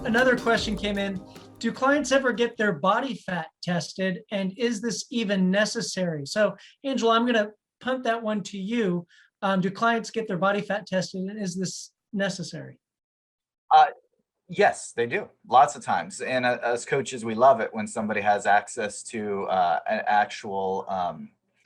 Another question came in. Do clients ever get their body fat tested? And is this even necessary? So, Angela, I'm going to punt that one to you. Do clients get their body fat tested? And is this necessary? Uh, yes, they do. Lots of times. And as coaches, we love it when somebody has access to an actual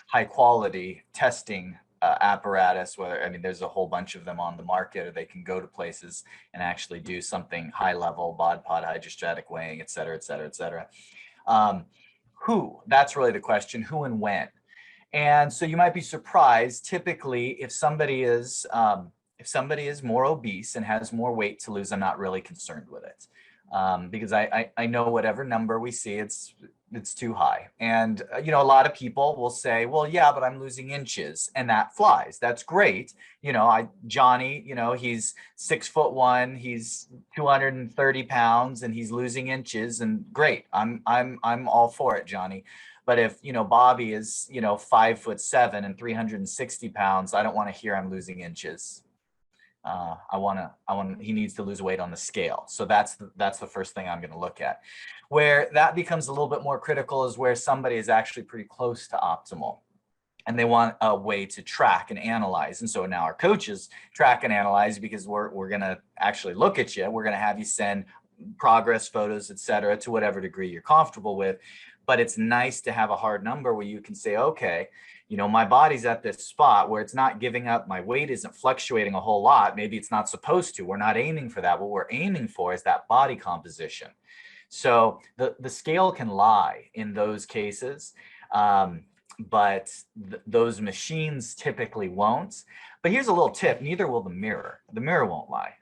high quality testing apparatus, where, I mean, there's a whole bunch of them on the market, or they can go to places and actually do something high level, bod pod, hydrostatic weighing, et cetera, et cetera, et cetera. Um, that's really the question, who and when. And so you might be surprised, typically, if somebody is more obese and has more weight to lose, I'm not really concerned with it. Because I know whatever number we see, it's too high. And, a lot of people will say, well, yeah, but I'm losing inches, and that flies. That's great. Johnny, he's 6'1", he's 230 pounds, and he's losing inches, and great. I'm all for it, Johnny. But if, Bobby is, 5'7" and 360 pounds, I don't want to hear I'm losing inches. He needs to lose weight on the scale. So that's the first thing I'm going to look at. Where that becomes a little bit more critical is where somebody is actually pretty close to optimal, and they want a way to track and analyze. And so now our coaches track and analyze, because we're going to actually look at you. We're going to have you send progress photos, et cetera, to whatever degree you're comfortable with. But it's nice to have a hard number where you can say, okay, my body's at this spot where it's not giving up. My weight isn't fluctuating a whole lot. Maybe it's not supposed to. We're not aiming for that. What we're aiming for is that body composition. So the scale can lie in those cases, but those machines typically won't. But here's a little tip. Neither will the mirror. The mirror won't lie.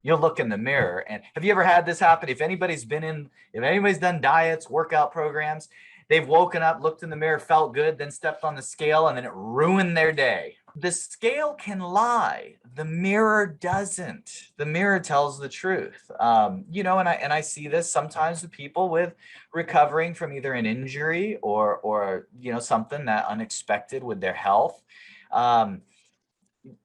You'll look in the mirror. And have you ever had this happen? If anybody's done diets, workout programs, they've woken up, looked in the mirror, felt good, then stepped on the scale, and then it ruined their day. The scale can lie. The mirror doesn't. The mirror tells the truth. And I see this sometimes with people with recovering from either an injury or something that unexpected with their health.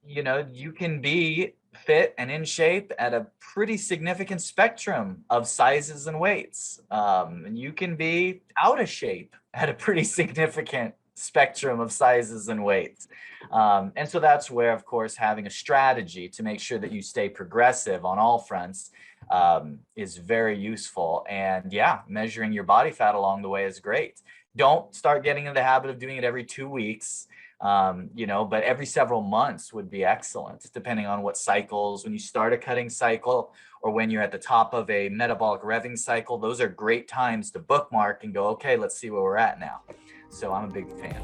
You can be fit and in shape at a pretty significant spectrum of sizes and weights. And you can be out of shape at a pretty significant spectrum of sizes and weights. And so that's where, of course, having a strategy to make sure that you stay progressive on all fronts is very useful. And yeah, measuring your body fat along the way is great. Don't start getting into the habit of doing it every 2 weeks. But every several months would be excellent, depending on what cycles. When you start a cutting cycle, or when you're at the top of a metabolic revving cycle, those are great times to bookmark and go, okay, let's see where we're at now. So I'm a big fan.